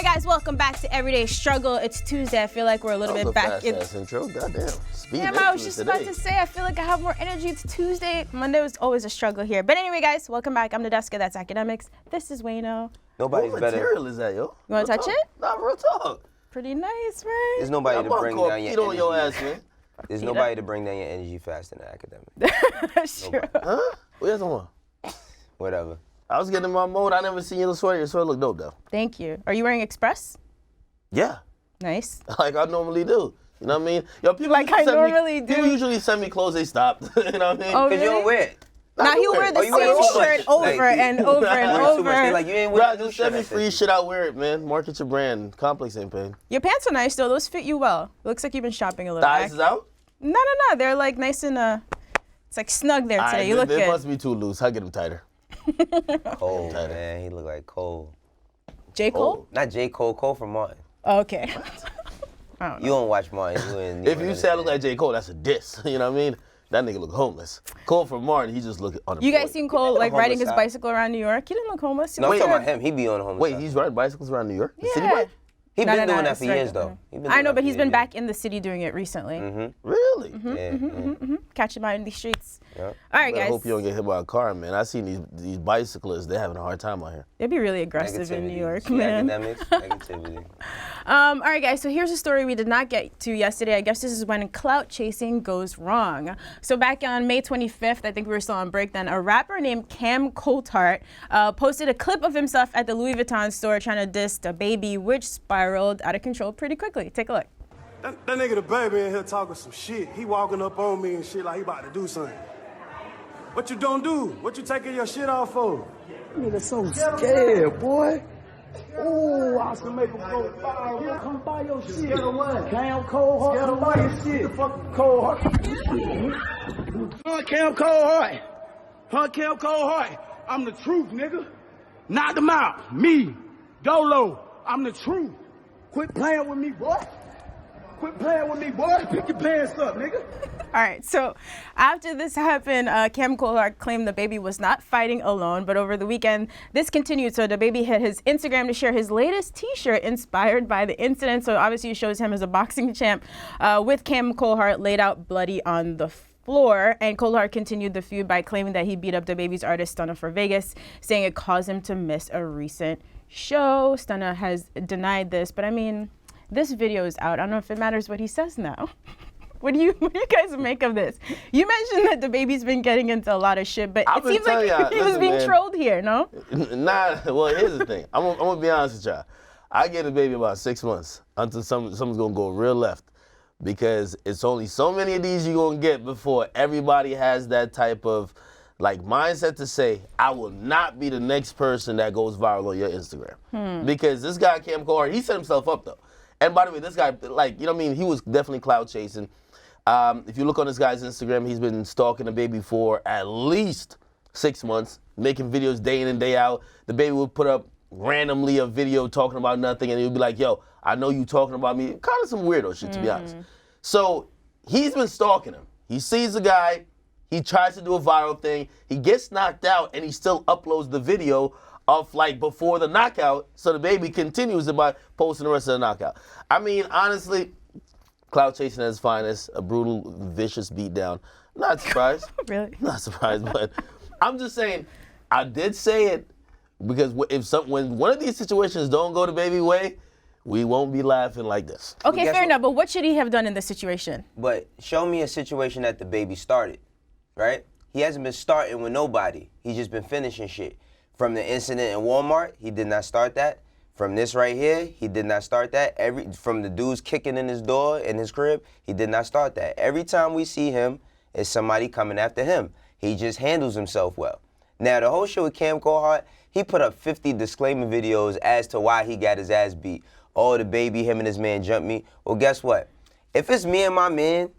right, guys, welcome back to Everyday Struggle. It's Tuesday. I feel like we're a little bit back in. Intro. Goddamn. Damn, I was just about to say, I feel like I have more energy. It's Tuesday. Monday was always a struggle here. But anyway, guys, welcome back. I'm Nadeska, that's Akademiks. This is Wayno. Nobody's better. What material is that, yo? You want to touch it? Nah, real talk. Pretty nice, right? There's nobody to bring down your energy. Your ass, man. There's nobody to bring down your energy faster than Akademiks. That's true. Huh? Where's the one? Whatever. I was getting in my mode. I never seen your sweater. Your sweater look dope, though. Thank you. Are you wearing Express? Yeah. Nice. Like I normally do. You know what I mean? Yo, people like I normally do. People usually send me clothes they stopped. You know what I mean? Oh, Because you don't wear it. Now he'll wear the same shirt over and over and over. They like, you ain't wearing just send me free shit, I'll wear it, man. Market your brand. Complex ain't paid. Your pants are nice, though. Those fit you well. Looks like you've been shopping a little. Thighs is out? No. They're like nice and, it's like snug there today. You look good. They must be too loose. I'll get them tighter. Cole, man. He look like Cole. J. Cole? Not J. Cole. Cole from Martin. Oh, okay. I don't know. You don't watch Martin. If you say I look like J. Cole, that's a diss. You know what I mean? That nigga look homeless. Cole from Martin, he just look unemployed. You guys seen Cole like riding his bicycle around New York? He didn't look homeless. No, I'm talking about him. He be on the homeless Wait, side. he's riding bicycles around New York? The city Yeah. bike? He been doing that for years, though. I know, but he's been back in the city doing it recently. Really? Catch him out in the streets. Yep. All right, I guys. hope you don't get hit by a car, man. I seen these bicyclists. They're having a hard time out here. They'd be really aggressive in New York, See, man. Akademiks, negativity. All right, guys, so here's a story we did not get to yesterday. I guess this is when clout chasing goes wrong. So back on May 25th, I think we were still on break then, a rapper named Cam Coldheart posted a clip of himself at the Louis Vuitton store trying to diss DaBaby, which spiraled out of control pretty quickly. Take a look. That nigga DaBaby in here talking some shit. He walking up on me and shit like he about to do something. What you don't do? What you taking your shit off for? Nigga so scared, boy. Ooh, I should make him go fire. Come buy your shit. Scared of what? Cam Coldheart. Scared of what? Your shit. The fucking Coldheart. Cam Coldheart. Cam Coldheart. I'm the truth, nigga. Knock them out. Me. Dolo. I'm the truth. Quit playing with me, boy. Quit playing with me, boy. Pick your pants up, nigga. All right, so after this happened, Cam Coldheart claimed DaBaby was not fighting alone, but over the weekend, this continued. So DaBaby hit his Instagram to share his latest t-shirt inspired by the incident. So obviously it shows him as a boxing champ with Cam Coldheart laid out bloody on the floor. And Coldheart continued the feud by claiming that he beat up DaBaby's artist Stunna for Vegas, saying it caused him to miss a recent show. Stunna has denied this, but I mean, this video is out. I don't know if it matters what he says now. What do you guys make of this? You mentioned that DaBaby's been getting into a lot of shit, but it seems like he was being trolled here, no? Nah, well, here's the thing. I'm gonna be honest with y'all. I get DaBaby about 6 months until something's gonna go real left, because it's only so many of these you're gonna get before everybody has that type of like mindset to say, I will not be the next person that goes viral on your Instagram. Because this guy, Cam Coldheart, he set himself up though. And by the way, this guy, like, you know what I mean? He was definitely clout chasing. If you look on this guy's Instagram, he's been stalking DaBaby for at least 6 months, making videos day in and day out. DaBaby would put up randomly a video talking about nothing, and he would be like, yo, I know you talking about me. Kind of some weirdo shit, to be honest. So he's been stalking him. He sees the guy. He tries to do a viral thing. He gets knocked out, and he still uploads the video of like before the knockout, so DaBaby continues it by posting the rest of the knockout. I mean, honestly, clout chasing at its finest, a brutal, vicious beatdown. Not surprised. Really? Not surprised, but I'm just saying, I did say it because when one of these situations don't go DaBaby way, we won't be laughing like this. Okay, fair enough, but what should he have done in this situation? But show me a situation that DaBaby started, right? He hasn't been starting with nobody. He's just been finishing shit. From the incident in Walmart, he did not start that. From this right here, he did not start that. From the dudes kicking in his door in his crib, he did not start that. Every time we see him, it's somebody coming after him. He just handles himself well. Now, the whole shit with Cam Coldheart, he put up 50 disclaimer videos as to why he got his ass beat. Oh, DaBaby, him and his man jumped me. Well, guess what? If it's me and my man,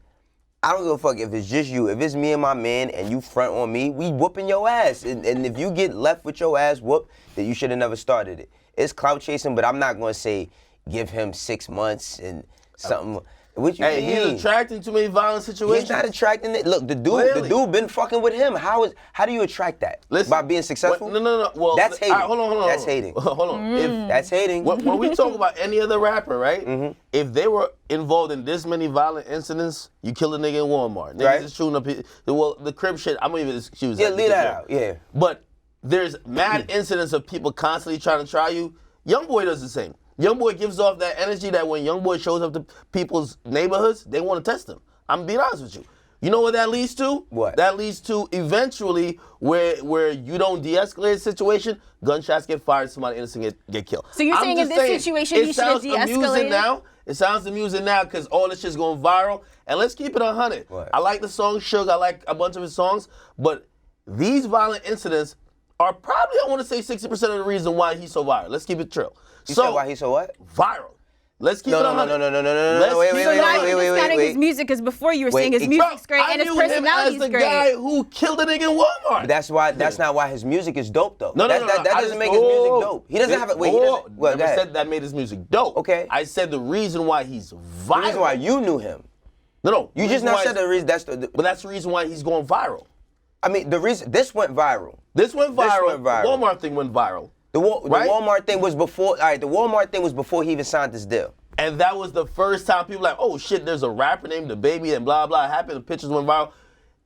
I don't give a fuck if it's just you. If it's me and my man and you front on me, we whooping your ass. And if you get left with your ass whooped, then you should have never started it. It's clout chasing, but I'm not going to say give him 6 months and something. What you Hey, mean? he's attracting too many violent situations. He's not attracting it. Look, the dude been fucking with him. How do you attract that? Listen, by being successful? No. Well, that's hating. Hold on. That's hating. Hold on. That's hating. When we talk about any other rapper, right? If they were involved in this many violent incidents, you kill a nigga in Walmart. Niggas Right. is shooting up. Well, the crib shit. I'm gonna even excuse that. Yeah, leave that out. Yeah. But there's mad incidents of people constantly trying to try you. Youngboy does the same. Youngboy gives off that energy that when Youngboy shows up to people's neighborhoods, they want to test him. I'm being honest with you. You know what that leads to? What? That leads to eventually where you don't de-escalate a situation, gunshots get fired, somebody innocent get killed. So you're I'm saying in just this situation he should have de-escalated? It sounds amusing now because all this shit's going viral. And let's keep it 100. What? I like the song Suge. I like a bunch of his songs. But these violent incidents are probably, I want to say, 60% of the reason why he's so viral. Let's keep it true. You said why he's so what? Viral. Let's keep it 100. No. Wait, So now you're discounting his music because before you were saying his music's great and his personality's as the great. guy who killed a nigga in Walmart. That's not why his music is dope though. No. That doesn't make his music dope. He doesn't have it. Wait, he doesn't. Well, never said that made his music dope. Okay. I said the reason why he's viral. The reason why you knew him. No. You just not said the reason. But that's the reason why he's going viral. I mean, the reason this went viral. This went viral. went viral. The Walmart thing went viral. The Right? Walmart thing was before. All right, the Walmart thing was before he even signed this deal. And that was the first time people were like, oh shit, there's a rapper named DaBaby and blah blah happened. The pictures went viral.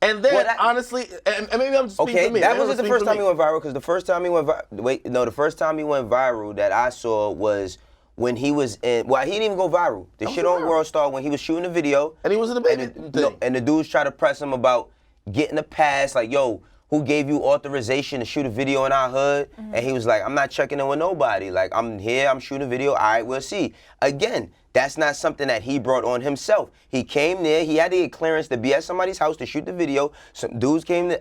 And then honestly, and maybe I'm just speaking for me. That wasn't the first time he went viral because the first time he went the first time he went viral that I saw was when he was in. Well, he didn't even go viral. The shit on World Star when he was shooting a video. And he was in the baby thing. And the dudes tried to press him about getting a pass, like, yo, who gave you authorization to shoot a video in our hood? And he was like, I'm not checking in with nobody. Like, I'm here, I'm shooting a video, all right, we'll see. Again, that's not something that he brought on himself. He came there, he had to get clearance to be at somebody's house to shoot the video. Some dudes came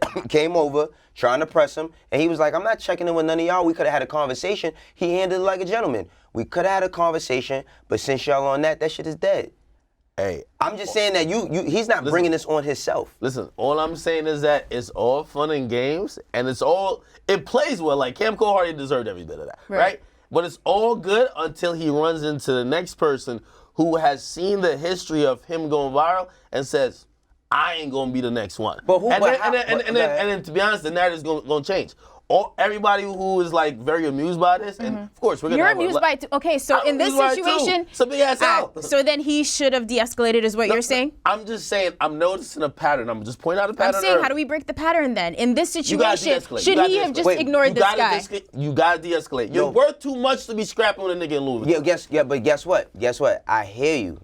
over trying to press him, and he was like, I'm not checking in with none of y'all. We could have had a conversation. He handled it like a gentleman. We could have had a conversation, but since y'all on that shit is dead. Hey, I'm just saying that he's not bringing this on himself. Listen, all I'm saying is that it's all fun and games, and it plays well. Like Cam Coldheart, he deserved every bit of that, right? But it's all good until he runs into the next person who has seen the history of him going viral and says, I ain't gonna be the next one. But who? And then to be honest, the narrative's gonna change. Everybody who is like very amused by this, and of course we're gonna. You're amused by it. Okay, so in this situation, it's a big ass out. So then he should have de-escalated, is what you're saying? I'm just saying. I'm noticing a pattern. I'm just pointing out a pattern. I'm saying, how do we break the pattern then? In this situation, should he have just ignored this guy? You gotta de-escalate. You're worth too much to be scrapping with a nigga in Louis Vuitton. But guess what? Guess what? I hear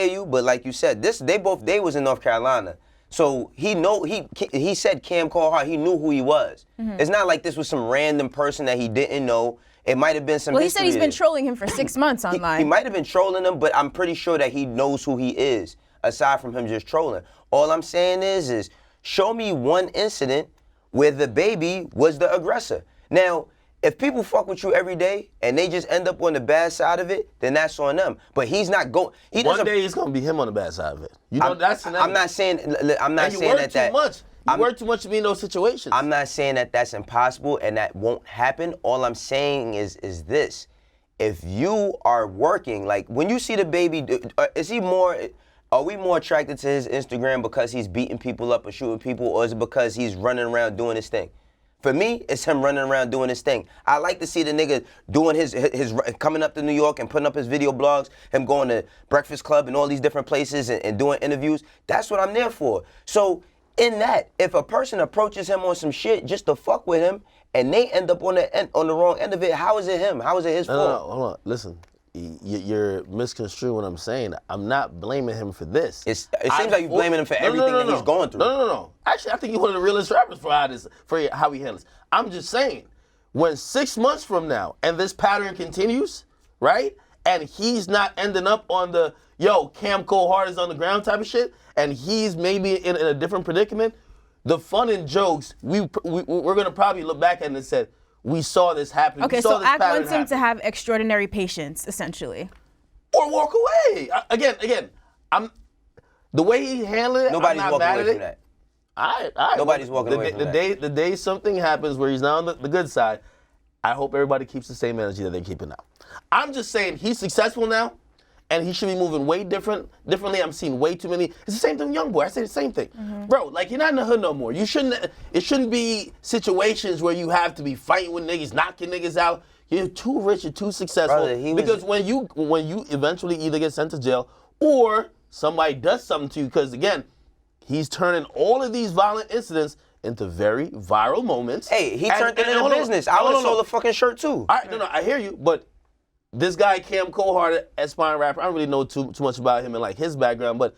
you, but like you said, they was in North Carolina. So he said Cam Coldheart, he knew who he was. It's not like this was some random person that he didn't know. It might have been some. Well, he said he's been trolling him for 6 months online. He might have been trolling him, but I'm pretty sure that he knows who he is, aside from him just trolling. All I'm saying is show me one incident where DaBaby was the aggressor. Now, if people fuck with you every day and they just end up on the bad side of it, then that's on them. But he's not going. One day it's gonna be him on the bad side of it. You know, I'm not saying that. You work too much to be in those situations. I'm not saying that that's impossible and that won't happen. All I'm saying is this: if you are working, like when you see DaBaby, are we more attracted to his Instagram because he's beating people up or shooting people, or is it because he's running around doing his thing? For me, it's him running around doing his thing. I like to see the nigga doing his coming up to New York and putting up his video blogs, him going to Breakfast Club and all these different places and doing interviews. That's what I'm there for. So in that, if a person approaches him on some shit just to fuck with him and they end up on the wrong end of it, how is it him? How is it his fault? No, hold on. Listen. You're misconstruing what I'm saying. I'm not blaming him for this. It seems like you're blaming him for everything that he's going through. No. Actually, I think he's one of the realest rappers for how he handles. I'm just saying, when 6 months from now and this pattern continues, right, and he's not ending up on the Cam Coldheart is on the ground type of shit, and he's maybe in a different predicament, the fun and jokes we're gonna probably look back at it and said, we saw this happen. Okay, so Ak wants him to have extraordinary patience, essentially. Or walk away. Again, the way he handled it, nobody's I'm not walking mad away at from that. All right. Nobody's walking away from that. The day something happens where he's not on the good side, I hope everybody keeps the same energy that they're keeping now. I'm just saying he's successful now, and he should be moving way differently. I'm seeing way too many. It's the same thing with Young Boy. I say the same thing. Bro, like, you're not in the hood no more. It shouldn't be situations where you have to be fighting with niggas, knocking niggas out. You're too rich, you're too successful. Brother, because when you eventually either get sent to jail or somebody does something to you, because again, he's turning all of these violent incidents into very viral moments. Hey, he turned it into business. I would have sold a fucking shirt too. All right, no, I hear you, but this guy, Cam Coldheart, aspiring rapper, I don't really know too much about him and like his background, but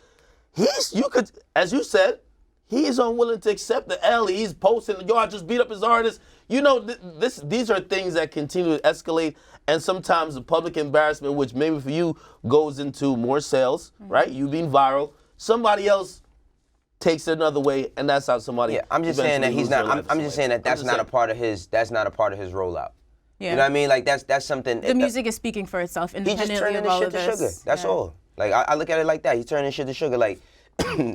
as you said, he is unwilling to accept the L. He's posting, yo, I just beat up his artist. You know, these are things that continue to escalate, and sometimes the public embarrassment, which maybe for you goes into more sales, right? You being viral. Somebody else takes it another way, and that's how somebody. Yeah, I'm just saying that he's not. I'm just saying that that's not a part of his. That's not a part of his rollout. Yeah. You know what I mean? Like that's something. The music is speaking for itself independently He just turning this shit to sugar. That's all. Like I look at it like that. He's turning shit to sugar. Like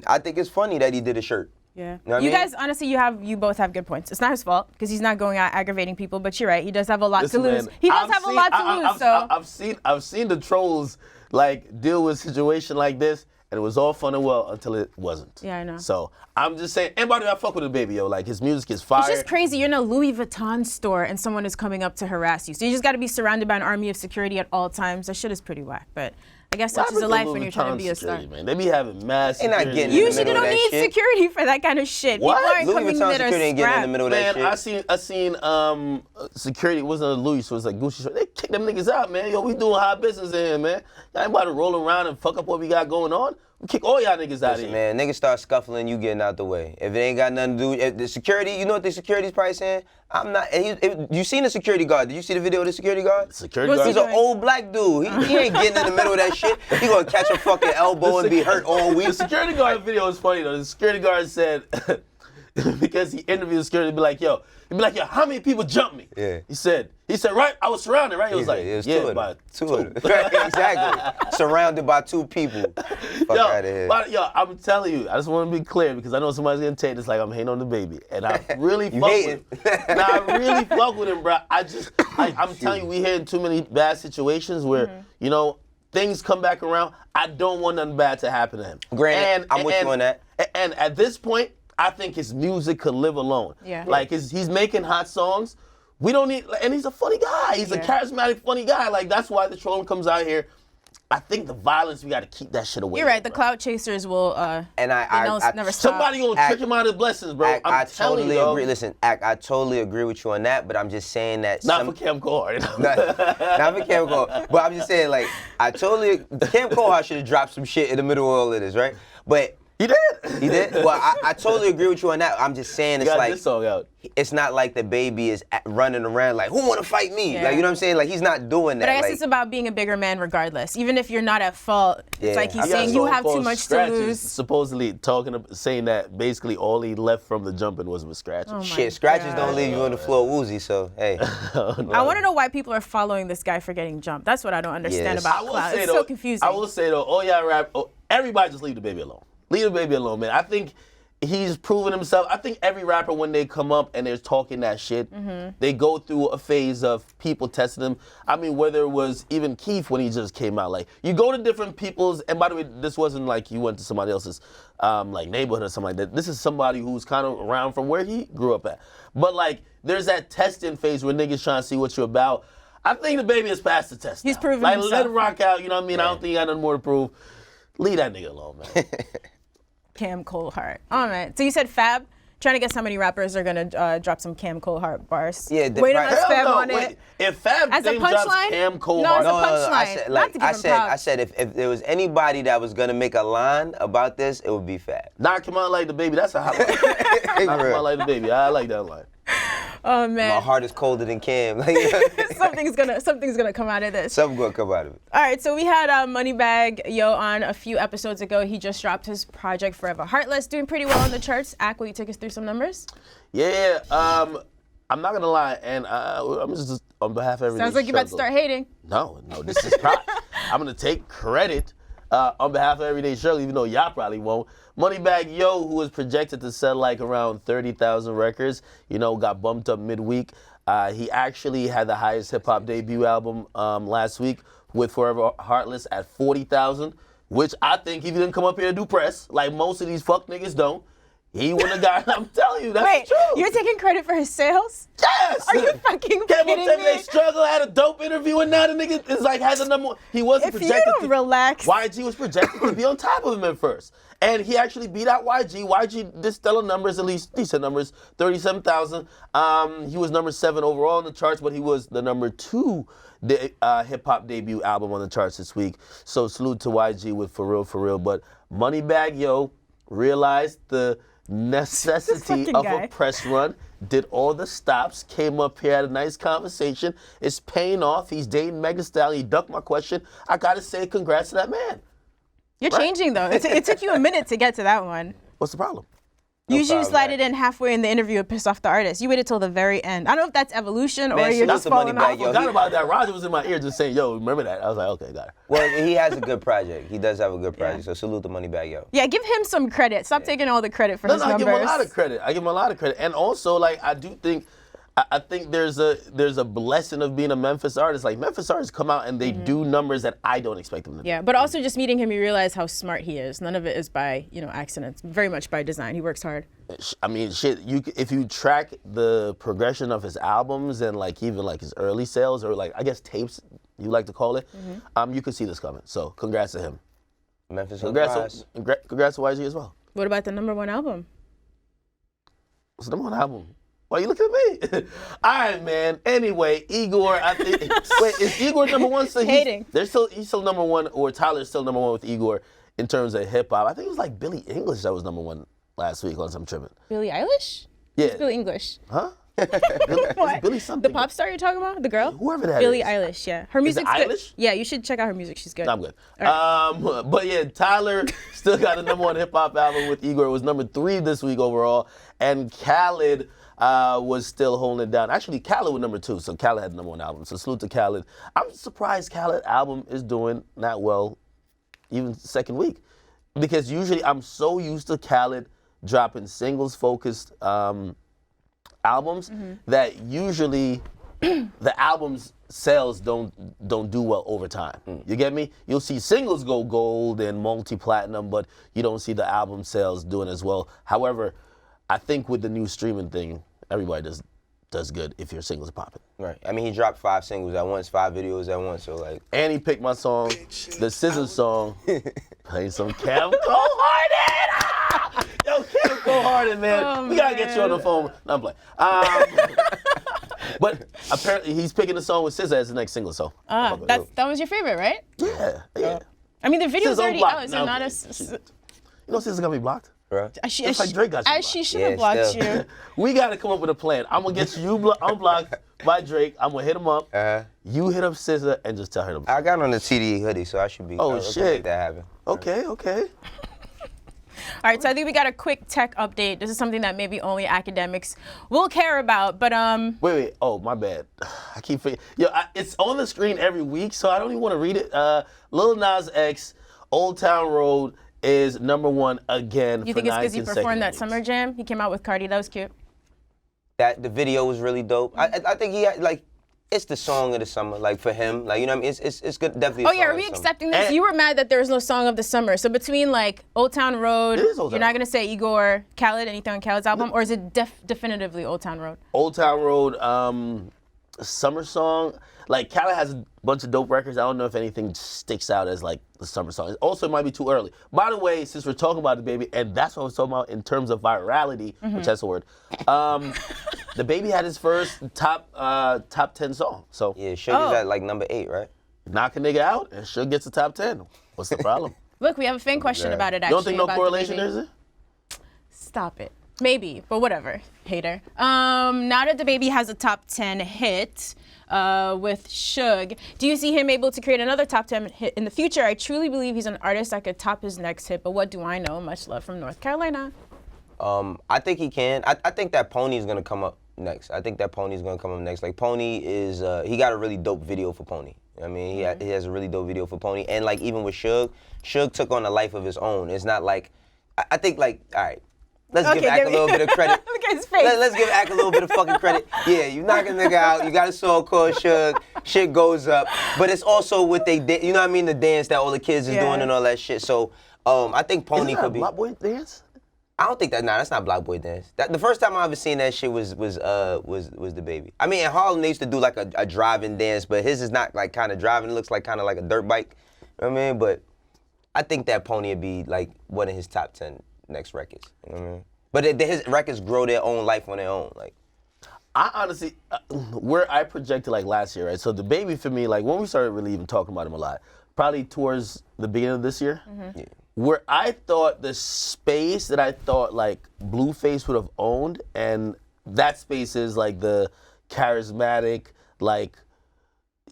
I think it's funny that he did a shirt. Yeah. You know you guys, honestly, you both have good points. It's not his fault because he's not going out aggravating people. But you're right. He does have a lot to lose. He does have a lot to lose. I've seen the trolls like deal with a situation like this, and it was all fun and well until it wasn't. Yeah, I know. So I'm just saying, anybody I fuck with DaBaby, yo, like his music is fire. It's just crazy. You're in a Louis Vuitton store and someone is coming up to harass you. So you just got to be surrounded by an army of security at all times. That shit is pretty whack. But I guess such is the life when you're trying to be a star. Man. They be having mass security. Not getting usually they don't need security for that kind of shit. What? People aren't Louis coming Vuitton there security ain't getting in the middle of that shit. I seen security, it wasn't a Louis, so it was like Gucci. They kick them niggas out, man. Yo, we doing high business in here, man. Y'all ain't about to roll around and fuck up what we got going on. We kick all y'all niggas out of here. Man, niggas start scuffling, you getting out the way. If it ain't got nothing to do, if the security, you know what the security's probably saying? I'm not, you seen the security guard? Did you see the video of the security guard? Security guard? He's an old black dude. He ain't getting in the middle of that shit. He gonna catch a fucking elbow and be hurt all week. The security guard video is funny though. The security guard said, because he interviewed the security, he'd be like, yo, how many people jumped me? Yeah. He said, right, I was surrounded, right? He was like, it was about two. Right, exactly. Surrounded by two people. Fuck out of here. Yo, I'm telling you, I just want to be clear because I know somebody's gonna take this like I'm hating on DaBaby, and I really fuck with him. Nah, I really fuck with him, bro. I'm telling you, we hear in too many bad situations where you know things come back around. I don't want nothing bad to happen to him. Granted, I'm with you on that. And at this point, I think his music could live alone. Yeah. Like he's making hot songs. We don't need, and he's a funny guy. He's a charismatic, funny guy. Like that's why the trolling comes out here. I think the violence, we got to keep that shit away. You're right. The clout chasers will. And I never stop. Somebody gonna trick him out of blessings, bro. I totally agree. Listen, I totally agree with you on that. But I'm just saying that. Not for Cam Coldheart. Not for Cam Coldheart. But I'm just saying, like, Cam Coldheart should have dropped some shit in the middle of all of this, right? But. He did. He did? Well, I totally agree with you on that. I'm just saying, it's got like this song out. It's not like DaBaby is running around like, who want to fight me? Yeah. Like, you know what I'm saying? Like, he's not doing that. But I guess like, it's about being a bigger man regardless. Even if you're not at fault, it's like he's I got saying a you song have too called much Scratches, to lose. supposedly saying that basically all he left from the jumping was with scratches. Oh shit, scratches don't leave you on the floor woozy, so hey. I want to know why people are following this guy for getting jumped. That's what I don't understand about Clout. It's so confusing. I will say though, all y'all everybody just leave DaBaby alone. Leave DaBaby alone, man. I think he's proven himself. I think every rapper, when they come up and they're talking that shit, they go through a phase of people testing them. I mean, whether it was even Keith when he just came out. Like, you go to different people's, and by the way, this wasn't like you went to somebody else's like neighborhood or something like that. This is somebody who's kind of around from where he grew up at. But like, there's that testing phase where niggas trying to see what you're about. I think DaBaby is past the test. He's now. proven like, himself. Let it rock out, you know what I mean? I don't think he got nothing more to prove. Leave that nigga alone, man. Cam Coldheart. All right. So you said Fab. Trying to guess how many rappers are gonna drop some Cam Coldheart bars. Yeah, wait on us, Fab on it. If Fab as a drops punchline, Cam Coldheart, no, as a punchline. I said if there was anybody that was gonna make a line about this, it would be Fab. Knock him out like DaBaby. That's a hot line. Knock him out like DaBaby. I like that line. Oh man, my heart is colder than Cam. something's gonna come out of this. Something's gonna come out of it. All right, so we had Moneybagg Yo on a few episodes ago. He just dropped his project Forever Heartless, doing pretty well on the charts. Ak, will you take us through some numbers? Yeah, I'm not gonna lie, and I'm just on behalf of everything. Sounds like you're about to start hating. No, this is pride. I'm gonna take credit on behalf of Everyday Shirley, even though y'all probably won't. Moneybagg Yo, who was projected to sell like around 30,000 records, got bumped up midweek. He actually had the highest hip hop debut album last week, with Forever Heartless at 40,000, which I think if he didn't come up here to do press, like most of these fuck niggas don't, he wouldn't have gotten. I'm telling you, that's Wait, true. you're taking credit for his sales? Yes. Are you fucking Came up kidding to me? They struggle, had a dope interview, and now the nigga is like has a number one. He wasn't If you projected. don't relax. YG was projected to be on top of him at first, and he actually beat out YG. YG did stellar numbers, at least decent numbers, 37,000. He was number 7 overall in the charts, but he was the number 2 hip hop debut album on the charts this week. So salute to YG with For Real. But Moneybagg Yo realized the necessity of a press run, did all the stops, came up here, had a nice conversation. It's paying off. He's dating Megan Thee Stallion. He ducked my question. I gotta say congrats to that man. You're changing though. It took you a minute to get to that one. What's the problem? Usually you slide it in halfway in the interview and piss off the artist. You waited till the very end. I don't know if that's evolution or you're just falling off. I forgot about that. Roger was in my ear just saying, yo, remember that? I was like, okay, got it. Well, he has a good project. He does have a good project, so salute to Moneybagg Yo. Yeah, give him some credit. Stop taking all the credit for his numbers. I give him a lot of credit. And also, like, I do think, I think there's a blessing of being a Memphis artist. Like, Memphis artists come out and they do numbers that I don't expect them to do. Yeah, but also just meeting him, you realize how smart he is. None of it is by, accident. It's very much by design. He works hard. I mean, shit, if you track the progression of his albums and, like, even, like, his early sales or, like, I guess tapes, you like to call it, you could see this coming. So, congrats to him. Memphis congrats to YG as well. What about the #1 album? What's the #1 album? Why are you looking at me? All right, man. Anyway, Igor, I think. Wait, is Igor #1 still? Hating. He's still #1, or Tyler's still #1 with Igor in terms of hip hop. I think it was like Billie English that was #1 last week on some tripping. Billie Eilish? Yeah. It's Billie English. Huh? What? Billie something. The pop star you're talking about? The girl? Whoever that Billie is. Eilish, yeah. Her music's it good. Eilish? Yeah, you should check out her music. She's good. I'm good. But yeah, Tyler still got a #1 hip hop album with Igor. It was #3 this week overall, and Khaled was still holding it down. Actually, Khaled was #2, so Khaled had the #1 album. So salute to Khaled. I'm surprised Khaled album is doing that well, even second week, because usually I'm so used to Khaled dropping singles-focused albums that usually the album's sales don't do well over time. You get me? You'll see singles go gold and multi-platinum, but you don't see the album sales doing as well. However, I think with the new streaming thing, everybody does good if your singles are popping. Right. I mean, he dropped 5 singles at once, 5 videos at once, so like. And he picked my song, the SZA song, playing some Cam Coldheart. Yo, Cam Coldheart, man. Oh, we gotta get you on the phone. No, I'm playing. But apparently he's picking the song with SZA as the next single, so. That was your favorite, right? Yeah. I mean, the video's SZA already blocked. out. Is it No, not a... You know SZA got me blocked? Right. Just like Drake got you As blocked. she should have blocked still. you. We gotta come up with a plan. I'm gonna get you unblocked by Drake. I'm gonna hit him up. You hit up SZA and just tell her to. I got on the TDE hoodie, so I should be. Oh, I shit. can make that happen. Okay. All right, so I think we got a quick tech update. This is something that maybe only academics will care about, but Wait. Oh, my bad. I keep forgetting. Yo, it's on the screen every week, so I don't even want to read it. Lil Nas X, Old Town Road is #1 again. You for think it's 9 because he performed that consecutive summer weeks. jam? He came out with Cardi. That was cute. That the video was really dope. I think he had like. It's the song of the summer, like for him, like you know what I mean. It's good, definitely. Oh yeah, are we accepting this? You were mad that there was no song of the summer. So between like Old Town Road, It is Old you're Town not gonna say Igor, Khaled, anything on Khaled's album, or is it definitively Old Town Road? Old Town Road, summer song. Like Khaled has a bunch of dope records. I don't know if anything sticks out as like the summer song. Also, it might be too early. By the way, since we're talking about DaBaby, and that's what I was talking about in terms of virality, which that's a word. DaBaby had his first top 10 song. So Yeah, Sugar's at like #8, right? knock a nigga out, and Suge gets a top 10. What's the problem? Look, we have a fan question about it. You Actually, don't think no about correlation DaBaby. there, is it? Stop it. Maybe, but whatever. Hater. Now that DaBaby has a top 10 hit with Suge, do you see him able to create another top 10 hit in the future? I truly believe he's an artist that could top his next hit, but what do I know? Much love from North Carolina. I think he can. I think that Pony's gonna come up next. Like Pony is, he got a really dope video for Pony. I mean, he has a really dope video for Pony. And like even with Suge took on a life of his own. It's not like, I think like, all right, Let's give Ak a little bit of credit. Look at his face. Let's give Ak a little bit of fucking credit. Yeah, you knock a nigga out. You got a song called Suge. Shit goes up. But it's also what they did. You know what I mean? The dance that all the kids is doing and all that shit. So I think Pony could be. Block Boy dance? I don't think that. Nah, that's not Block Boy dance. The first time I ever seen that shit was DaBaby. I mean, in Harlem they used to do like a driving dance, but his is not like kind of driving. It looks like kind of like a dirt bike. You know what I mean? But I think that Pony would be like one of his top 10 next records. You know what I mean? But his records grow their own life on their own. Like, I honestly, where I projected like last year, right? So DaBaby for me, like when we started really even talking about him a lot, probably towards the beginning of this year, yeah. where I thought the space that I thought like Blueface would have owned, and that space is like the charismatic, like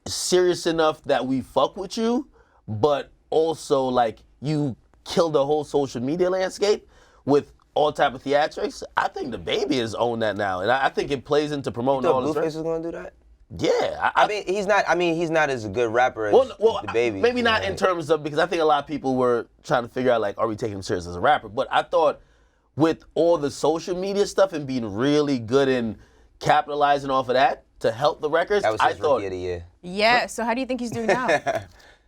serious enough that we fuck with you, but also like you kill the whole social media landscape with all type of theatrics. I think DaBaby has owned that now, and I think it plays into promoting all this. Blueface is gonna do that? Yeah, I mean, he's not. I mean, he's not as a good rapper as DaBaby. Maybe not in terms of, because I think a lot of people were trying to figure out like, are we taking him serious as a rapper? But I thought with all the social media stuff and being really good in capitalizing off of that to help the records, that was his rookie of the year. Yeah. So how do you think he's doing now?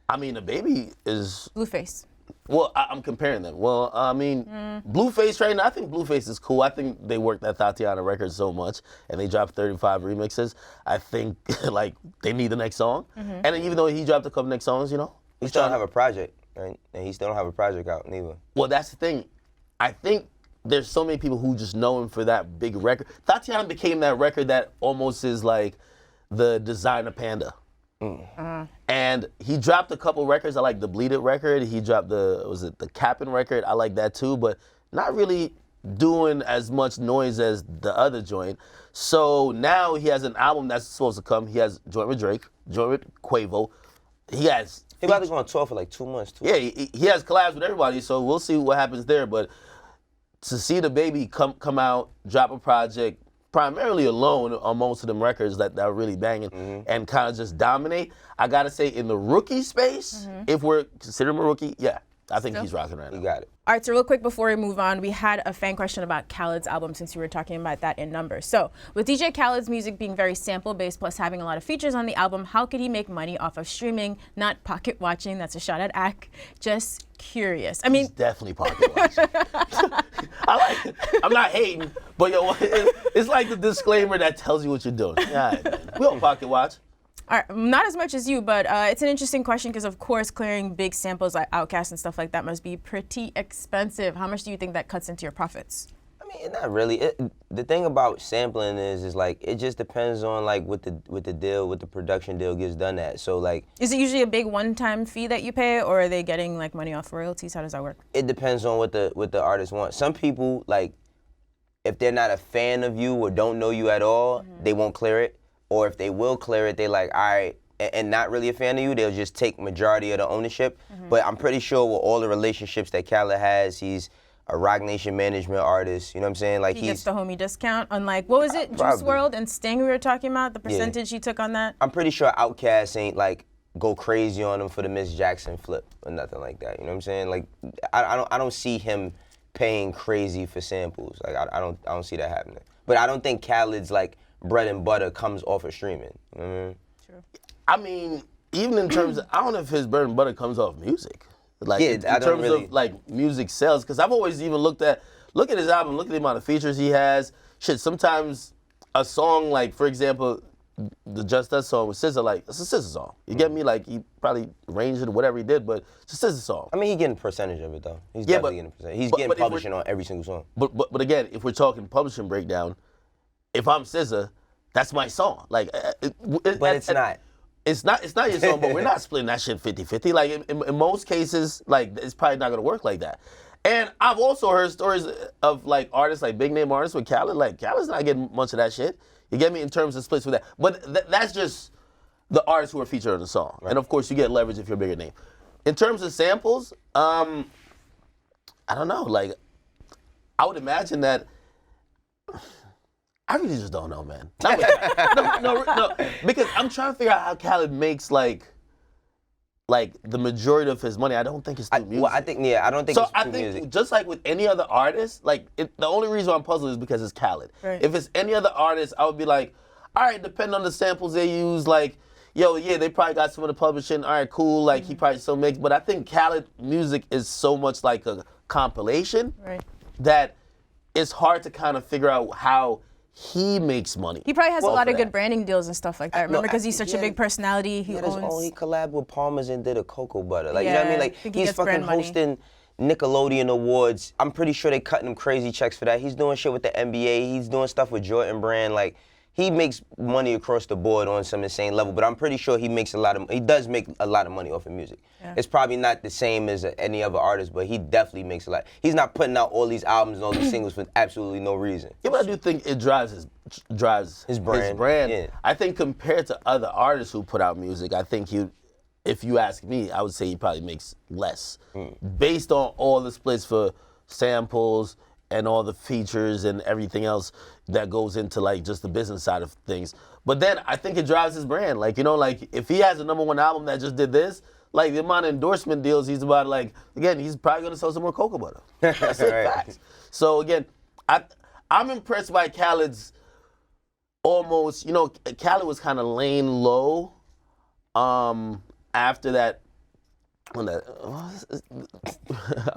I mean, DaBaby is Blueface. Well, I'm comparing them. Well, I mean, Blueface right now, I think Blueface is cool. I think they worked at Tatiana Records so much, and they dropped 35 remixes. I think, like, they need the next song. And then even though he dropped a couple next songs, you know? He still don't have a project, right? And he still don't have a project out, neither. Well, that's the thing. I think there's so many people who just know him for that big record. Tatiana became that record that almost is like the Designer Panda. And he dropped a couple records. I like the Bleed It record. He dropped the Cappin record. I like that too, but not really doing as much noise as the other joint. So now he has an album that's supposed to come. He has joint with Drake, joint with Quavo. He about to go on tour for like 2 months too. Yeah, he has collabs with everybody, so we'll see what happens there. But to see DaBaby come out, drop a project, primarily alone on most of them records that are really banging and kind of just dominate. I gotta say, in the rookie space, if we're considering him a rookie, yeah, I think he's rocking right now. You got it. All right, so real quick before we move on, we had a fan question about Khaled's album since you were talking about that in numbers. So with DJ Khaled's music being very sample-based plus having a lot of features on the album, how could he make money off of streaming, not pocket watching? That's a shot at Ak. Just curious. I mean, he's definitely pocket watching. I like it. I'm not hating, but yo, it's like the disclaimer that tells you what you're doing. Yeah, man. We don't pocket watch. All right, not as much as you, but it's an interesting question because, of course, clearing big samples like Outkast and stuff like that must be pretty expensive. How much do you think that cuts into your profits? I mean, not really. The thing about sampling is like it just depends on like what the production deal gets done at. So like, is it usually a big one-time fee that you pay, or are they getting like money off royalties? How does that work? It depends on what the artist wants. Some people, like, if they're not a fan of you or don't know you at all, they won't clear it. Or if they will clear it, they like, all right, and not really a fan of you, they'll just take majority of the ownership. But I'm pretty sure with all the relationships that Khaled has, he's a Roc Nation management artist. You know what I'm saying? Like he gets the homie discount. Unlike, what was it, Juice WRLD and Sting we were talking about? The percentage he took on that? I'm pretty sure Outkast ain't like go crazy on him for the Miss Jackson flip or nothing like that. You know what I'm saying? Like I don't see him paying crazy for samples. Like I don't see that happening. But I don't think Khaled's like bread and butter comes off of streaming. You know what I mean? True. I mean, even in terms of, I don't know if his bread and butter comes off music. Like yeah, in terms of like music sales, because I've always even look at his album, look at the amount of features he has. Shit, sometimes a song like, for example, the Just Us song with SZA, like, it's a SZA song. You get me? Like, he probably arranged it or whatever he did, but it's a SZA song. I mean, he's getting a percentage of it, though. He's definitely getting a percentage. He's getting publishing on every single song. But again, if we're talking publishing breakdown, if I'm SZA, that's my song. Like, but it's not. It's not your song, but we're not splitting that shit 50-50. Like, in most cases, like, it's probably not gonna work like that. And I've also heard stories of, like, artists, like, big name artists with Khaled. Like, Khaled's not getting much of that shit. You get me? In terms of splits with that. But that's just the artists who are featured on the song. Right. And of course, you get leverage if you're a bigger name. In terms of samples, I don't know. Like, I would imagine that. I really just don't know, man. No, because I'm trying to figure out how Khaled makes, like, like the majority of his money, I don't think it's through music. Well, I don't think So it's I through think music. just like with any other artist, like the only reason I'm puzzled is because it's Khaled. Right. If it's any other artist, I would be like, all right, depending on the samples they use, like, yo, yeah, they probably got some of the publishing. All right, cool. Like he probably still makes, but I think Khaled music is so much like a compilation Right. that it's hard to kind of figure out how he makes money. He probably has a lot of for good that. branding deals and stuff like that. Remember, because he's such a big personality. He He owns. collabed with Palmer's and did a cocoa butter. Like, you know what I mean? Yeah, Like, I think he he's gets fucking brand money. hosting Nickelodeon Awards. I'm pretty sure they cutting him crazy checks for that. He's doing shit with the NBA. He's doing stuff with Jordan Brand. Like, he makes money across the board on some insane level, but I'm pretty sure he does make a lot of money off of music. Yeah. It's probably not the same as any other artist, but he definitely makes a lot. He's not putting out all these albums and all these singles for absolutely no reason. Yeah, but I do think it drives his brand. Yeah. I think compared to other artists who put out music, I think if you ask me, I would say he probably makes less. Based on all the splits for samples and all the features and everything else that goes into like just the business side of things. But then I think it drives his brand. Like, you know, like if he has a #1 album that just did this, like the amount of endorsement deals he's about, like, again, he's probably gonna sell some more cocoa butter. That's it, Right. facts. So again, I'm impressed by Khaled's almost, you know, Khaled was kind of laying low after that. I'm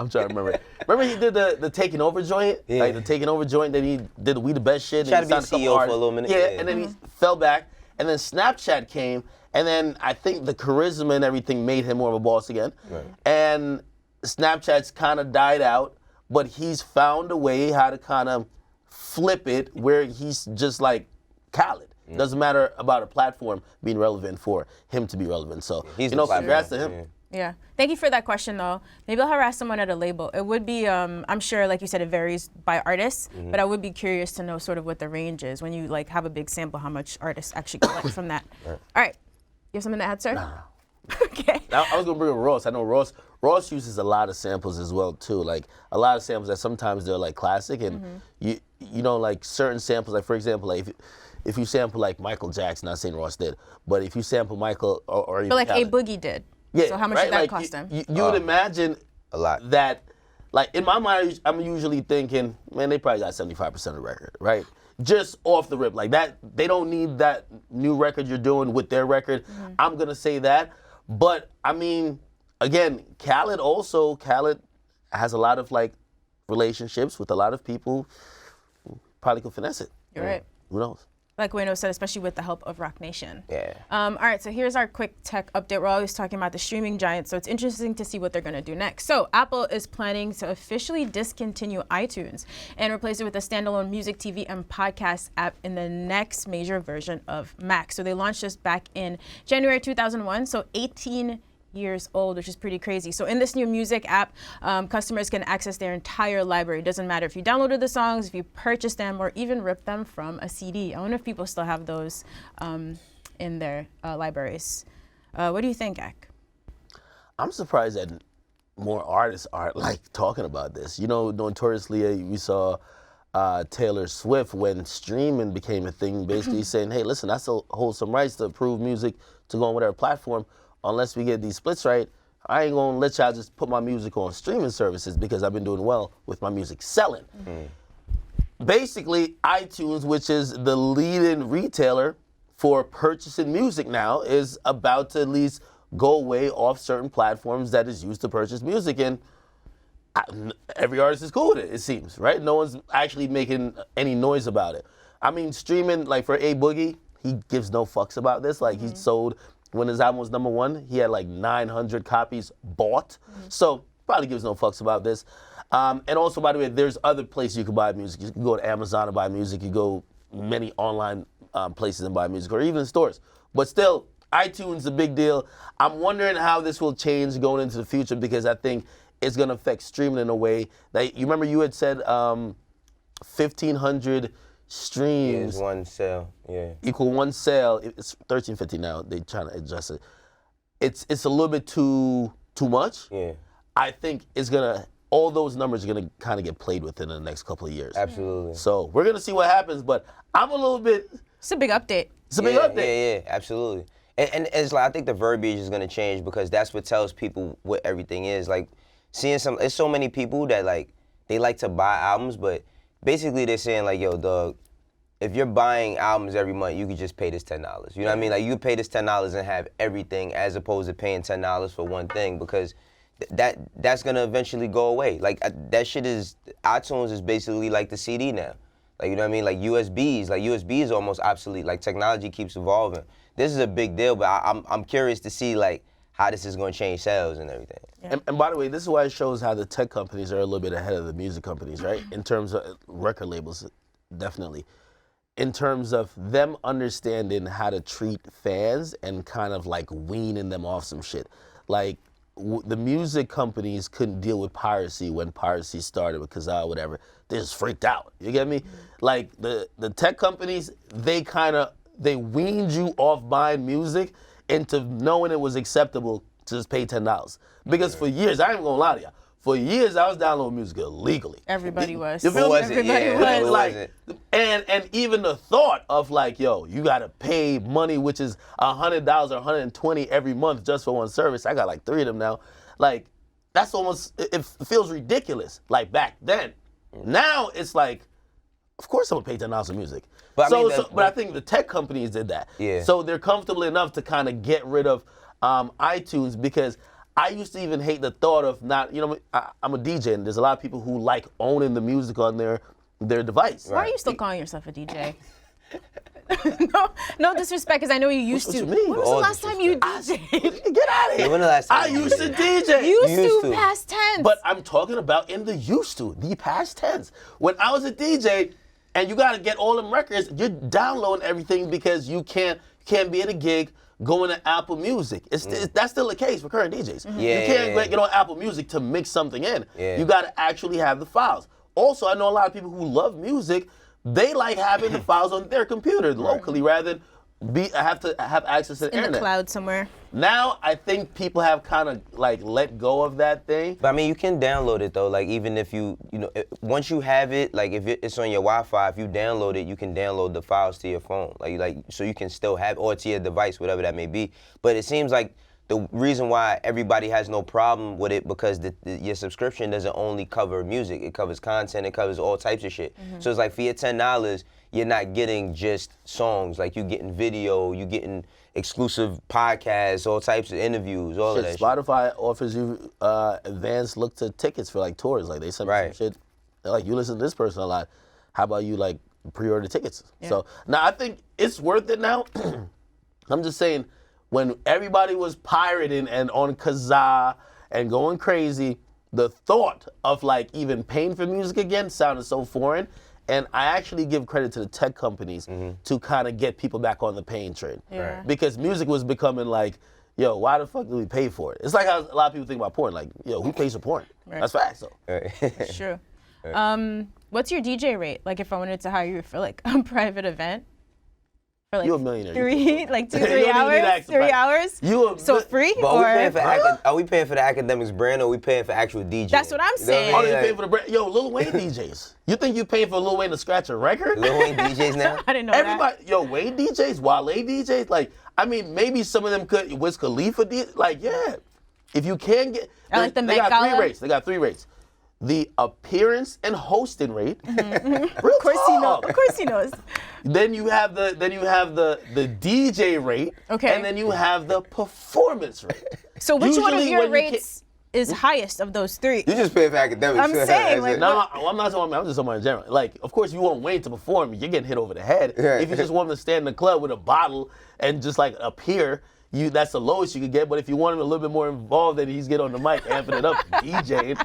trying to remember. Remember he did the Taking Over joint? Yeah. Like the Taking Over joint, then he did the We the Best shit. Tried and to he be signed CEO couple for a little minute. Yeah, Yeah. and then he fell back. And then Snapchat came, and then I think the charisma and everything made him more of a boss again. Right. And Snapchat's kind of died out, but he's found a way how to kind of flip it where he's just like Khaled. Doesn't matter about a platform being relevant for him to be relevant. So, He's you the know, platform. congrats to him. Yeah. Yeah. Thank you for that question, though. Maybe I'll harass someone at a label. It would be, I'm sure, like you said, it varies by artist, but I would be curious to know sort of what the range is when you like have a big sample, how much artists actually collect from that. All right. You have something to add, sir? Nah. Okay. I was gonna bring up Ross. I know Ross uses a lot of samples as well too. Like a lot of samples that sometimes they're like classic, and you know, like certain samples. Like for example, like if you sample like Michael Jackson, not saying Ross did, but if you sample Michael or even But like Khaled, A Boogie did. yeah, So how much right? did that Like, cost him? You would imagine A lot. that, like in my mind, I'm usually thinking, man, they probably got 75% of the record, right? Just off the rip, like that. They don't need that new record you're doing with their record. I'm gonna say that, but I mean, again, Khaled has a lot of like relationships with a lot of people. Who probably could finesse it. You're right. Who knows? Like Wayno said, especially with the help of Roc Nation. Yeah. All right, so here's our quick tech update. We're always talking about the streaming giants, so it's interesting to see what they're going to do next. So Apple is planning to officially discontinue iTunes and replace it with a standalone music, TV, and podcast app in the next major version of Mac. So they launched this back in January 2001, so 18 years old, which is pretty crazy. So in this new music app, customers can access their entire library. It doesn't matter if you downloaded the songs, if you purchased them, or even ripped them from a CD. I wonder if people still have those in their libraries. What do you think, Ak? I'm surprised that more artists aren't like talking about this. You know, notoriously we saw Taylor Swift when streaming became a thing, basically saying, hey, listen, I still hold some rights to approve music to go on whatever platform. Unless we get these splits right, I ain't gonna let y'all just put my music on streaming services because I've been doing well with my music selling. Basically, iTunes, which is the leading retailer for purchasing music now, is about to at least go away off certain platforms that is used to purchase music. And every artist is cool with it seems, right? No one's actually making any noise about it. I mean, streaming, like for A Boogie, he gives no fucks about this. Like he sold, when his album was #1, he had like 900 copies bought. So probably gives no fucks about this. And also, by the way, there's other places you can buy music. You can go to Amazon and buy music. You go many online places and buy music, or even stores. But still, iTunes is a big deal. I'm wondering how this will change going into the future, because I think it's going to affect streaming in a way that, you remember you had said 1,500 streams Is one sale. Yeah. equal one sale. It's 1,350 now. They're trying to adjust it. It's a little bit too much. Yeah. I think all those numbers are gonna kind of get played with in the next couple of years. Absolutely. So we're gonna see what happens, but I'm a little bit. It's a big update. It's a big update. Yeah, absolutely. And it's like, I think the verbiage is gonna change because that's what tells people what everything is. Like, there's so many people that like, they like to buy albums, but basically they're saying like, yo, dog, if you're buying albums every month, you could just pay this $10. You know what I mean? Like, you could pay this $10 and have everything as opposed to paying $10 for one thing because that's gonna eventually go away. Like, that shit is, iTunes is basically like the CD now. Like, you know what I mean? Like USB is almost obsolete. Like, technology keeps evolving. This is a big deal, but I'm curious to see like how this is gonna change sales and everything. Yeah. And by the way, this is why it shows how the tech companies are a little bit ahead of the music companies, right? In terms of record labels, definitely. In terms of them understanding how to treat fans and kind of like weaning them off some shit. Like, the music companies couldn't deal with piracy when piracy started because whatever. They just freaked out. You get me? Like, the tech companies, they weaned you off buying music into knowing it was acceptable to just pay $10. Because for years, I ain't gonna lie to y'all, for years I was downloading music illegally. Everybody was. You feel me? Everybody was. Like, and even the thought of like, yo, you gotta pay money, which is $100 or $120 every month just for one service. I got like 3 of them now. Like, that's almost, it feels ridiculous. Like back then. Now it's like, of course I'm gonna pay $10 for music. But I think the tech companies did that. Yeah. So they're comfortable enough to kind of get rid of iTunes because I used to even hate the thought of not, you know, I'm a DJ and there's a lot of people who like owning the music on their device. Why are you still calling yourself a DJ? no disrespect, because I know you used to. What you mean? When was the last time you DJ'd? Get out of here. When the last time I used to DJ. Used to, past tense. But I'm talking about in the used to, the past tense. When I was a DJ and you got to get all them records, you're downloading everything because you can't be at a gig going to Apple Music. That's still the case for current DJs. Mm-hmm. You can't get on Apple Music to mix something in. Yeah. You got to actually have the files. Also, I know a lot of people who love music, they like having the files on their computer locally rather than have to have access to the internet. In the cloud somewhere. Now, I think people have kind of like let go of that thing. But I mean, you can download it though. Like, even if once you have it, like if it's on your Wi-Fi, if you download it, you can download the files to your phone. Like so you can still have, or to your device, whatever that may be. But it seems like the reason why everybody has no problem with it because your subscription doesn't only cover music. It covers content. It covers all types of shit. Mm-hmm. So it's like for your $10, you're not getting just songs. Like, you're getting video, you're getting exclusive podcasts, all types of interviews, all of that shit. Spotify offers you advanced look to tickets for like tours. Like, they send me some shit. They're like, you listen to this person a lot. How about you like pre-order tickets? Yeah. So now I think it's worth it now. I'm just saying, when everybody was pirating and on Kazaa and going crazy, the thought of like even paying for music again sounded so foreign. And I actually give credit to the tech companies to kind of get people back on the paying train. Yeah. Because music was becoming like, yo, why the fuck do we pay for it? It's like how a lot of people think about porn. Like, yo, who pays for porn? Right. That's facts, though. That's true. What's your DJ rate? Like, if I wanted to hire you for like a private event? For like You're a millionaire. 3 hours? 3 hours? So free? But are we paying for the Akademiks brand, or are we paying for actual DJs? That's what I'm saying. Are they paying for the brand? Yo, Lil Wayne DJs. You think you paying for Lil Wayne to scratch a record? Lil Wayne DJs now? I didn't know that. Yo, Wayne DJs, Wale DJs, like, I mean, maybe some of them could, Wiz Khalifa DJs, like, yeah. If you can get, like the they got 3 rates. They got 3 rates. The appearance and hosting rate. Of course he knows. Of course he knows. Then you have the DJ rate. Okay. And then you have the performance rate. So which one of Usually your when rates is highest of those 3? You just pay for Akademiks. I'm saying, like, no, I'm not talking about. I'm just talking about in general. Like, of course, you want Wayne to perform, you're getting hit over the head. Yeah. If you just want him to stand in the club with a bottle and just like appear, that's the lowest you could get. But if you want him a little bit more involved, then he's get on the mic, amping it up, DJing.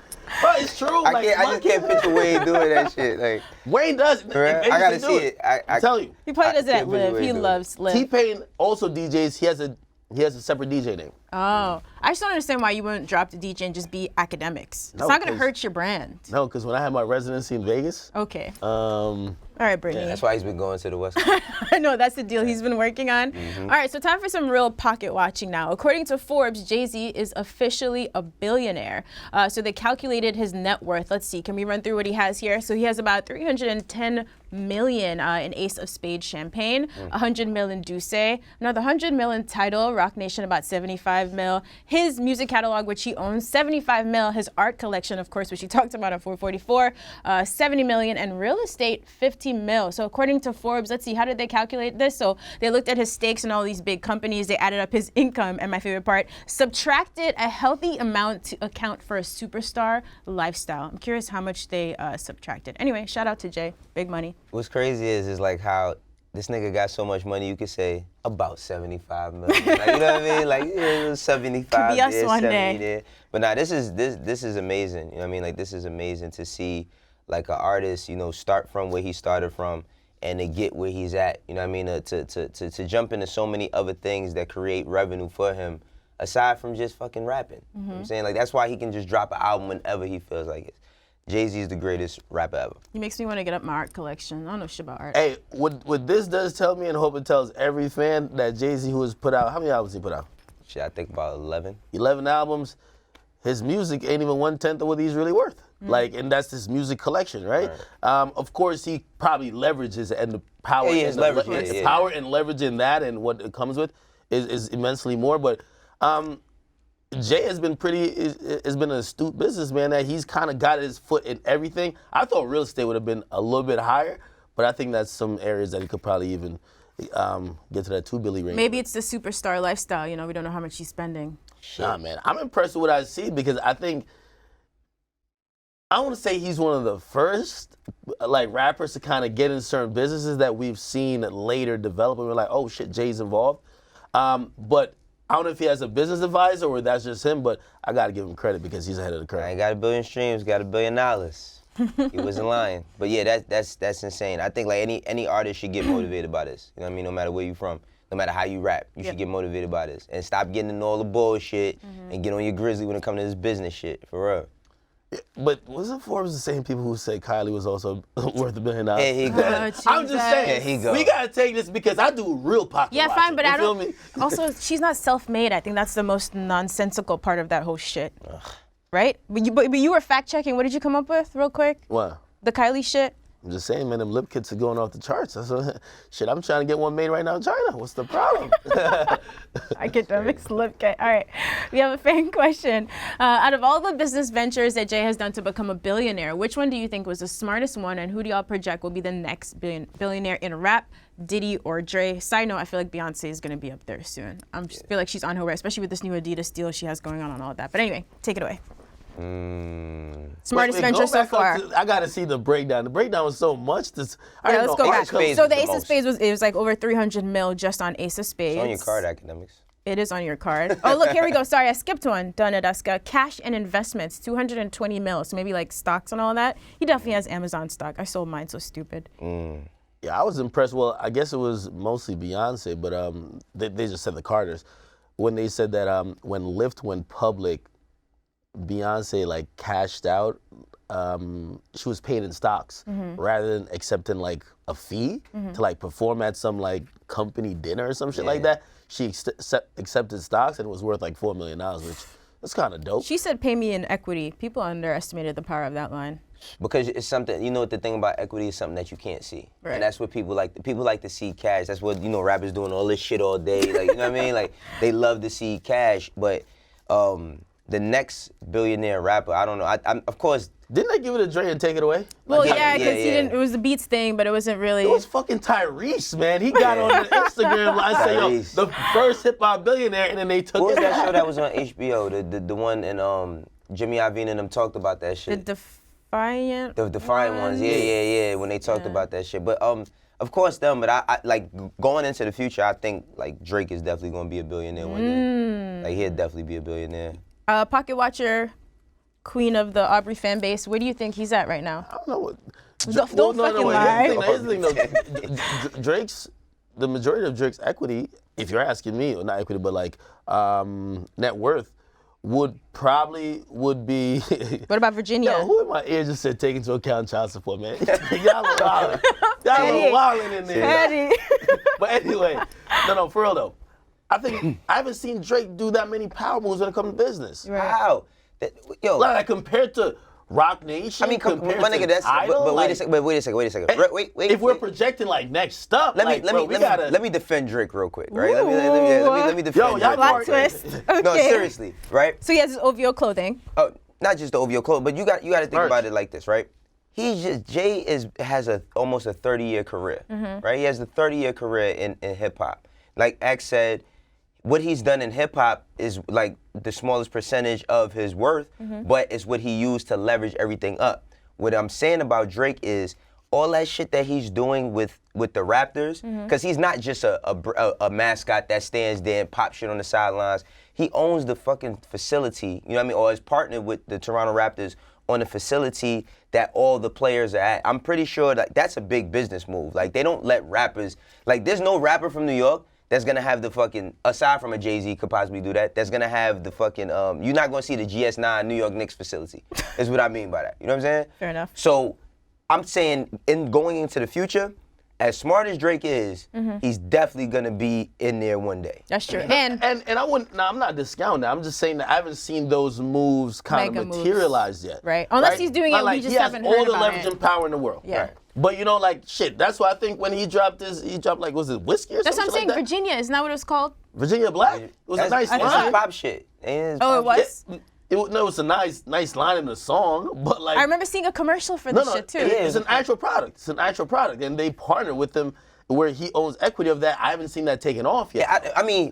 But it's true. I just can't picture Wayne doing that shit. Like, Wayne does. I gotta see it. I tell you. He probably does it at Live. He loves Live. T-Pain also DJs. He has a separate DJ name. Oh, I just don't understand why you wouldn't drop the DJ and just be Akademiks. No, it's not gonna hurt your brand. No, because when I had my residency in Vegas. Okay. All right, Brittany. Yeah, that's why he's been going to the West Coast. I know, that's the deal he's been working on. Mm-hmm. All right, so time for some real pocket watching now. According to Forbes, Jay-Z is officially a billionaire. So they calculated his net worth. Let's see, can we run through what he has here? So he has about $310 million in Ace of Spades champagne, 100 mil in Douce, another 100 mil in Tidal, Rock Nation about 75 mil, his music catalog, which he owns, 75 mil, his art collection, of course, which he talked about on 444, 70 million, and real estate, 50 mil. So according to Forbes, let's see, how did they calculate this? So they looked at his stakes in all these big companies, they added up his income, and my favorite part, subtracted a healthy amount to account for a superstar lifestyle. I'm curious how much they subtracted. Anyway, shout out to Jay, big money. What's crazy is like how this nigga got so much money, you could say about 75 million. Like, you know what I mean? Like, yeah, 75 Could be us there, one 70 day. there. But nah, this is amazing. You know what I mean? Like, this is amazing to see like an artist, you know, start from where he started from and to get where he's at. You know what I mean? To jump into so many other things that create revenue for him aside from just fucking rapping. You know what I'm saying? Like, that's why he can just drop an album whenever he feels like it. Jay-Z is the greatest rapper ever. He makes me want to get up my art collection. I don't know shit about art. Hey, what this does tell me, and hope it tells every fan, that Jay-Z, who has put out, how many albums he put out? Shit, I think about 11. 11 albums. His music ain't even 1/10 of what he's really worth. Like, and that's his music collection, right? Of course, he probably leverages and the power, Yeah, his leverage, the power and leverage in that, and what it comes with is immensely more. But Jay has been has been an astute businessman that he's kind of got his foot in everything. I thought real estate would have been a little bit higher, but I think that's some areas that he could probably even get to that $2 billion range. Maybe it's the superstar lifestyle. You know, we don't know how much he's spending. Nah, man, I'm impressed with what I see because I think, I want to say he's one of the first like rappers to kind of get in certain businesses that we've seen later develop, and we're like, oh shit, Jay's involved. But I don't know if he has a business advisor or that's just him, but I got to give him credit because he's ahead of the curve. I ain't got 1 billion streams, got $1 billion. He wasn't lying. But yeah, that's insane. I think like any artist should get motivated by this. You know what I mean? No matter where you from, no matter how you rap, you should get motivated by this. And stop getting into all the bullshit and get on your grizzly when it comes to this business shit, for real. Yeah, but wasn't Forbes the same people who say Kylie was also worth $1 billion? Here he go. I'm just saying, Here he go. we got to take this because I do real pocket Yeah, watching. fine, but You I feel don't. me? Also, she's not self-made. I think that's the most nonsensical part of that whole shit. Right? But you were fact-checking. What did you come up with, real quick? What? The Kylie shit? I'm just saying, man, them lip kits are going off the charts. That's what, shit, I'm trying to get one made right now in China. What's the problem? Akademiks lip kit. All right. We have a fan question. Out of all the business ventures that Jay has done to become a billionaire, which one do you think was the smartest one, and who do y'all project will be the next billionaire in rap, Diddy or Dre? Side note, I feel like Beyonce is going to be up there soon. I feel like she's on her way, especially with this new Adidas deal she has going on and all that. But anyway, take it away. Smartest Wait, venture go so back up far. I gotta see the breakdown. The breakdown was so much. Yeah, let's go back. Spades So is the the Ace of most. Spades was like over 300 mil just on Ace of Spades. It's on your card, Akademiks. It is on your card. Oh, look, here we go. Sorry, I skipped one. Done, Nadeska. Cash and investments, 220 mil. So maybe like stocks and all that. He definitely has Amazon stock. I sold mine, so stupid. Yeah, I was impressed. Well, I guess it was mostly Beyonce, but they just said the Carters. When they said that when Lyft went public, Beyonce like cashed out. She was paid in stocks rather than accepting like a fee to like perform at some like company dinner or some shit like that. She accepted stocks and it was worth like $4 million, which that's kind of dope. She said, pay me in equity. People underestimated the power of that line. Because it's something, you know what the thing about equity is, something that you can't see. Right. And that's what people like. People like to see cash. That's what, you know, rappers doing all this shit all day. Like, you know what I mean? Like, they love to see cash. But the next billionaire rapper, I don't know. I'm of course. Didn't they give it to Dre and take it away? Well, Like, yeah, because yeah. he didn't. It was the Beats thing, but it wasn't really. It was fucking Tyrese, man. He got on the Instagram line saying, yo, Tyrese. the first hip hop billionaire, and then they took What was it. that show that was on HBO? The one and Jimmy Iovine and them talked about that The shit. Defiant. The Defiant ones, yeah. When they talked about that shit, but of course them. But I like going into the future. I think like Drake is definitely gonna be a billionaire one day. Like he'll definitely be a billionaire. Pocket Watcher, queen of the Aubrey fan base. Where do you think he's at right now? I don't know what. Don't fucking lie. Here's the thing, though. Drake's, the majority of Drake's equity, if you're asking me, or not equity, but like net worth, would be. What about Virginia? Yo, who in my ear just said take into account child support, man? Y'all are wildin'. Y'all are wildin' in there. Petty. But anyway, no, for real though. I think I haven't seen Drake do that many power moves when it comes to business. Right. How? Yo, Like compared to Rock Nation. I mean, come, my compared nigga, to that's. Idol, But like, wait a second. Wait. If we're projecting like next up, let me defend Drake real quick, right? Let me defend Yo, Drake. y'all Plot twist. Okay. No, seriously, right? So he has his OVO clothing. Oh, not just the OVO clothes, but you got to think about it like this, right? Jay has almost a 30-year career, right? He has a 30-year career in hip hop. Like X said, what he's done in hip hop is like the smallest percentage of his worth, but it's what he used to leverage everything up. What I'm saying about Drake is all that shit that he's doing with the Raptors, because he's not just a mascot that stands there and pop shit on the sidelines. He owns the fucking facility, you know what I mean, or is partnered with the Toronto Raptors on the facility that all the players are at. I'm pretty sure that that's a big business move. Like, they don't let rappers, like, there's no rapper from New York that's gonna have the fucking, aside from a Jay-Z could possibly do that, that's gonna have the fucking, you're not gonna see the GS9 New York Knicks facility, is what I mean by that. You know what I'm saying? Fair enough. So, I'm saying, going into the future, as smart as Drake is, he's definitely gonna be in there one day. That's true. And I wouldn't. No, I'm not discounting that. I'm just saying that I haven't seen those moves kind Mega of moves. materialize yet. Right. Unless he's doing it, we just haven't heard He has all the about leverage it. and power in the world. Yeah. Right. But you know, like shit. That's why I think when he dropped like, was it whiskey or That's what I'm something saying. like that? Virginia, isn't that what it was called? Virginia Black. It was a nice That's line. pop shit. Oh, it was? No, it's a nice line in the song, but like I remember seeing a commercial for this shit too. It's an actual product. It's an actual product, and they partner with them where he owns equity of that. I haven't seen that taken off yet. Yeah, I mean,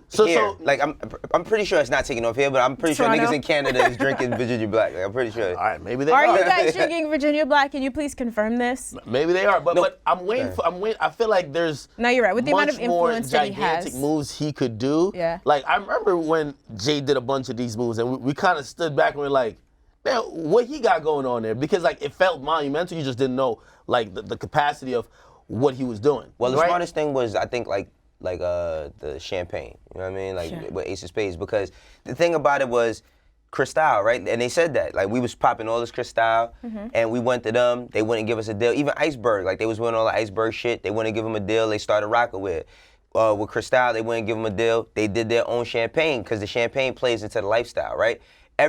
like I'm pretty sure it's not taking off here, but I'm pretty Toronto. sure niggas in Canada is drinking Virginia Black. Like, I'm pretty sure. All right, maybe they Are are. you guys drinking Virginia Black? Can you please confirm this? Maybe they are, but I'm waiting. I feel like there's No, you're right. With the amount of much more influence that he gigantic has. moves he could do. Yeah. Like I remember when Jay did a bunch of these moves, and we kind of stood back and we're like, man, what he got going on there? Because like it felt monumental. You just didn't know like the capacity of what he was doing. Well, the right? smartest thing was, I think, like the champagne. You know what I mean? Like with Ace of Spades, because the thing about it was Cristal, right? And they said that, like, we was popping all this Cristal, and we went to them. They wouldn't give us a deal. Even Iceberg, like they was winning all the Iceberg shit. They wouldn't give them a deal. They started rocking with it. With Cristal, they wouldn't give them a deal. They did their own champagne because the champagne plays into the lifestyle, right? A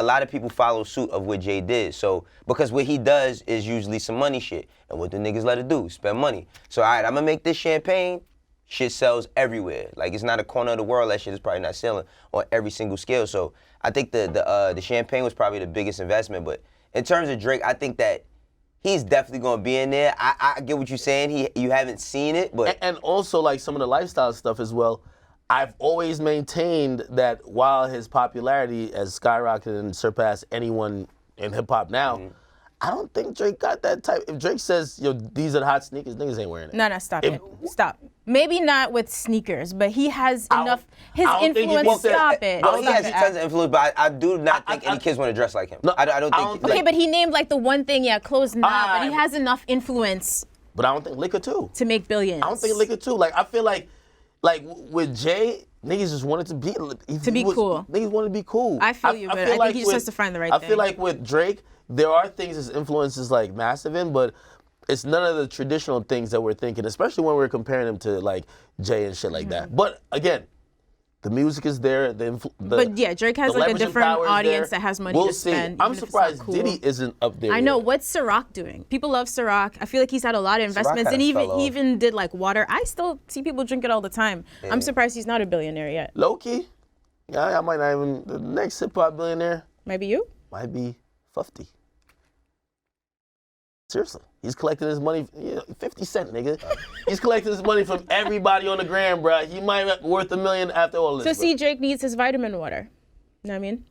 lot of people follow suit of what Jay did. So, because what he does is usually some money shit. And what the niggas let it do, spend money. So, all right, I'm gonna make this champagne. Shit sells everywhere. Like, it's not a corner of the world that shit is probably not selling on every single scale. So, I think the champagne was probably the biggest investment. But in terms of Drake, I think that he's definitely gonna be in there. I get what you're saying. You haven't seen it, but and also like some of the lifestyle stuff as well. I've always maintained that while his popularity has skyrocketed and surpassed anyone in hip hop now, I don't think Drake got that type. If Drake says, yo, these are the hot sneakers, niggas ain't wearing it. No, stop it. Stop. Maybe not with sneakers, but he has enough. His influence. Stop it. Well, he has tons of influence, but I do not think any kids want to dress like him. No, I don't think. Okay, but he named like the one thing, clothes now, but he has enough influence. But I don't think liquor too. To make billions. I don't think liquor too. Like I feel like with Jay, niggas just wanted to be cool. Niggas wanted to be cool. I feel you, but I think he just has to find the right thing. I feel like with Drake, there are things his influence is like massive in, but it's none of the traditional things that we're thinking, especially when we're comparing him to like Jay and shit like that. But again, the music is there. But yeah, Drake has like a different audience that has money to spend. I'm surprised Diddy isn't up there. I know. What's Ciroc doing? People love Ciroc. I feel like he's had a lot of investments, and he even did like water. I still see people drink it all the time. Yeah. I'm surprised he's not a billionaire yet. Low key, yeah, I might not even. The next hip hop billionaire might be you. Might be Fufty. Seriously, he's collecting his money, 50 Cent, nigga. He's collecting his money from everybody on the gram, bro. He might be worth $1 million after all this. So see, Drake needs his vitamin water. You know what I mean?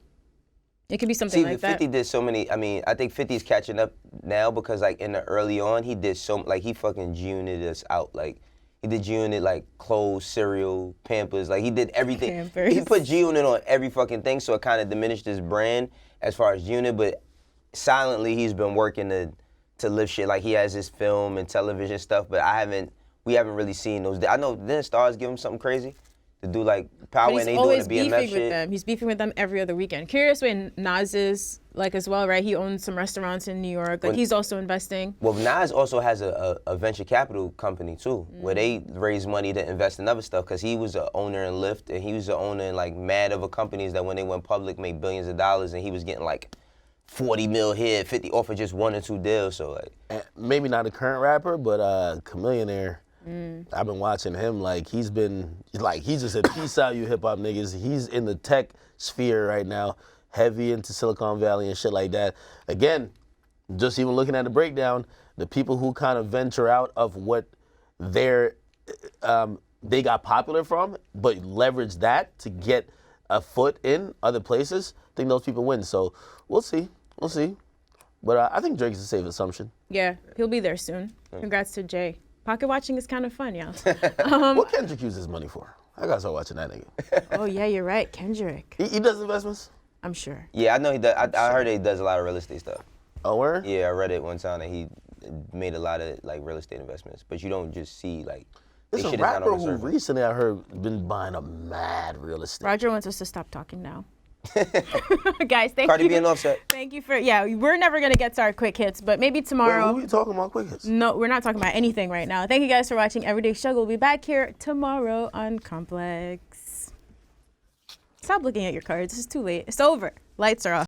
It could be something like that. 50 did so many, I think 50's catching up now because like in the early on, he did he fucking G-Unit us out. Like, he did G-Unit like clothes, cereal, Pampers. Like, he did everything. Pampers. He put G-Unit on every fucking thing, so it kind of diminished his brand as far as G-Unit, but silently he's been working to lift shit. Like, he has his film and television stuff, but we haven't really seen those. I know then Stars give him something crazy to do like Power, and they doing the BMF shit. He's always beefing with them. He's beefing with them every other weekend. Curious way Nas is like as well, right? He owns some restaurants in New York. Like, he's also investing. Well, Nas also has a venture capital company too, where they raise money to invest in other stuff, because he was an owner in Lyft, and he was the owner in like mad other companies that when they went public made billions of dollars, and he was getting like 40 mil here, 50 off of just 1 or 2 deals. So like, And maybe not a current rapper, but Billionaire. I've been watching him. Like he just said, peace out, you hip hop niggas. He's in the tech sphere right now, heavy into Silicon Valley and shit like that. Again, just even looking at the breakdown, the people who kind of venture out of what they got popular from, but leverage that to get a foot in other places, I think those people win. So we'll see. But I think Drake's a safe assumption. Yeah, he'll be there soon. Congrats to Jay. Pocket watching is kind of fun, y'all. What Kendrick use his money for? I gotta start watching that nigga. Oh yeah, you're right, Kendrick. He does investments? I'm sure. yeah, I know he does. I heard he does a lot of real estate stuff. Oh, word? Yeah, I read it one time that he made a lot of like real estate investments, but you don't just see like. There's they a shit is not rapper on the who surface. recently I heard been buying a mad real estate. Roger wants us to stop talking now. Guys, thank Cardi you. B and Offset. Thank you for, we're never going to get to our quick hits, but maybe Wait, tomorrow. who are you talking about quick hits? No, we're not talking about anything right now. Thank you guys for watching Everyday Struggle. We'll be back here tomorrow on Complex. Stop looking at your cards. It's too late. It's over. Lights are off.